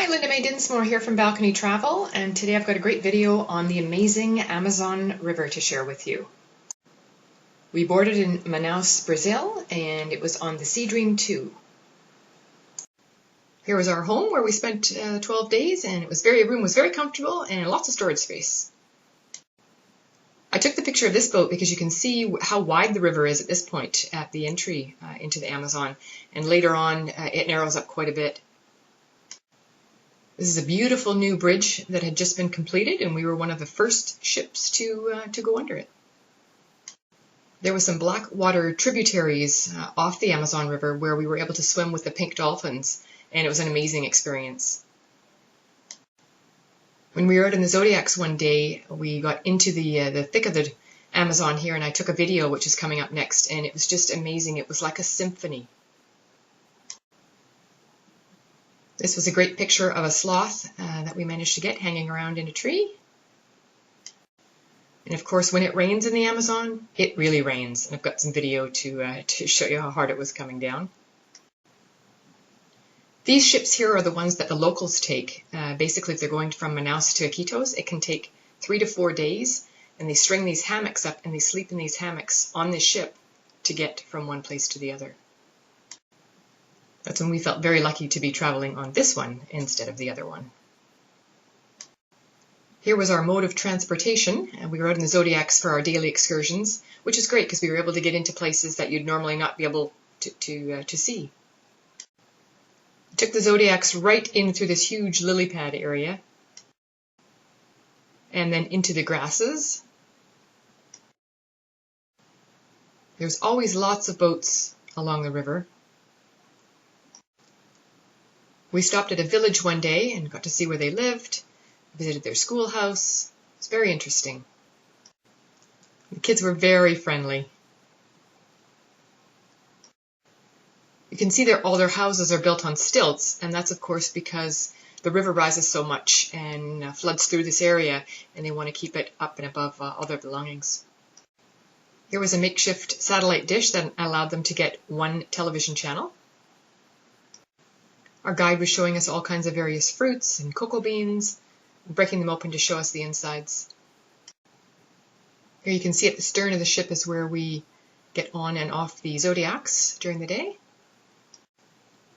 Hi, Linda Mae Dinsmore here from Balcony Travel, and today I've got a great video on the amazing Amazon River to share with you. We boarded in Manaus, Brazil, and it was on the Sea Dream 2. Here was our home where we spent 12 days, and the room was very comfortable and lots of storage space. I took the picture of this boat because you can see how wide the river is at this point at the entry into the Amazon, and later on it narrows up quite a bit. This is a beautiful new bridge that had just been completed, and we were one of the first ships to go under it. There were some black water tributaries off the Amazon River where we were able to swim with the pink dolphins, and it was an amazing experience. When we were out in the Zodiacs one day, we got into the thick of the Amazon here, and I took a video which is coming up next, and it was just amazing. It was like a symphony. This was a great picture of a sloth that we managed to get hanging around in a tree. And of course, when it rains in the Amazon, it really rains. And I've got some video to show you how hard it was coming down. These ships here are the ones that the locals take. Basically, if they're going from Manaus to Iquitos, it can take 3 to 4 days. And they string these hammocks up and they sleep in these hammocks on this ship to get from one place to the other. That's when we felt very lucky to be traveling on this one instead of the other one. Here was our mode of transportation, and we were out in the Zodiacs for our daily excursions, which is great because we were able to get into places that you'd normally not be able to see. We took the Zodiacs right in through this huge lily pad area, and then into the grasses. There's always lots of boats along the river. We stopped at a village one day and got to see where they lived, visited their schoolhouse. It's very interesting. The kids were very friendly. You can see all their houses are built on stilts, and that's of course because the river rises so much and floods through this area, and they want to keep it up and above all their belongings. Here was a makeshift satellite dish that allowed them to get one television channel. Our guide was showing us all kinds of various fruits and cocoa beans, breaking them open to show us the insides. Here you can see at the stern of the ship is where we get on and off the Zodiacs during the day.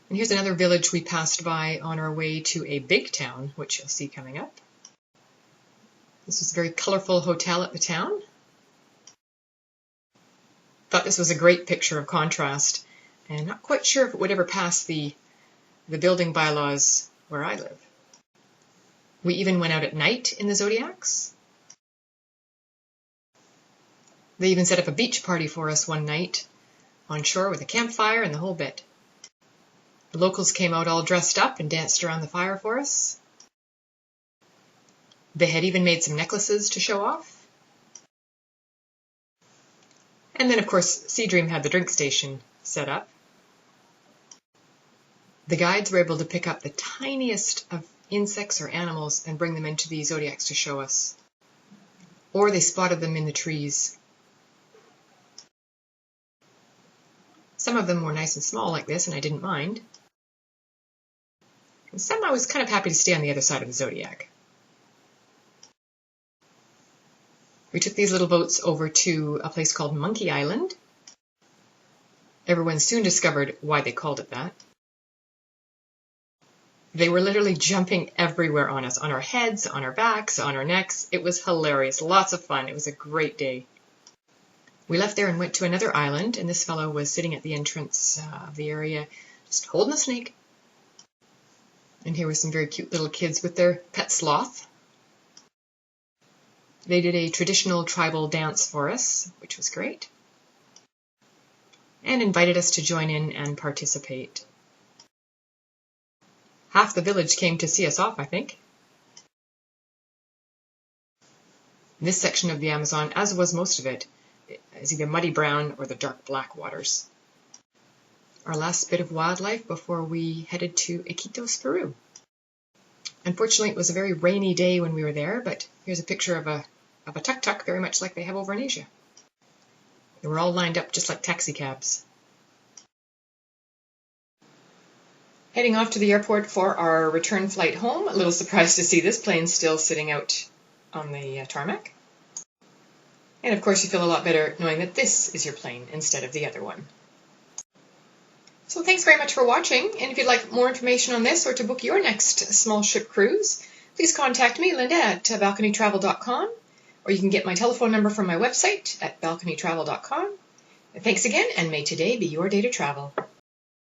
And here's another village we passed by on our way to a big town, which you'll see coming up. This was a very colorful hotel at the town. Thought this was a great picture of contrast, and not quite sure if it would ever pass the building bylaws where I live. We even went out at night in the Zodiacs. They even set up a beach party for us one night on shore with a campfire and the whole bit. The locals came out all dressed up and danced around the fire for us. They had even made some necklaces to show off. And then of course Sea Dream had the drink station set up. The guides were able to pick up the tiniest of insects or animals and bring them into the Zodiacs to show us. Or they spotted them in the trees. Some of them were nice and small like this, and I didn't mind. And some I was kind of happy to stay on the other side of the Zodiac. We took these little boats over to a place called Monkey Island. Everyone soon discovered why they called it that. They were literally jumping everywhere on us, on our heads, on our backs, on our necks. It was hilarious, lots of fun. It was a great day. We left there and went to another island, and this fellow was sitting at the entrance of the area, just holding a snake. And here were some very cute little kids with their pet sloth. They did a traditional tribal dance for us, which was great, and invited us to join in and participate. Half the village came to see us off, I think. This section of the Amazon, as was most of it, is either muddy brown or the dark black waters. Our last bit of wildlife before we headed to Iquitos, Peru. Unfortunately, it was a very rainy day when we were there, but here's a picture of a tuk-tuk, very much like they have over in Asia. They were all lined up just like taxi cabs. Heading off to the airport for our return flight home. A little surprised to see this plane still sitting out on the tarmac. And of course you feel a lot better knowing that this is your plane instead of the other one. So thanks very much for watching, and if you'd like more information on this or to book your next small ship cruise, please contact me, Linda, at balconytravel.com, or you can get my telephone number from my website at balconytravel.com. Thanks again, and may today be your day to travel.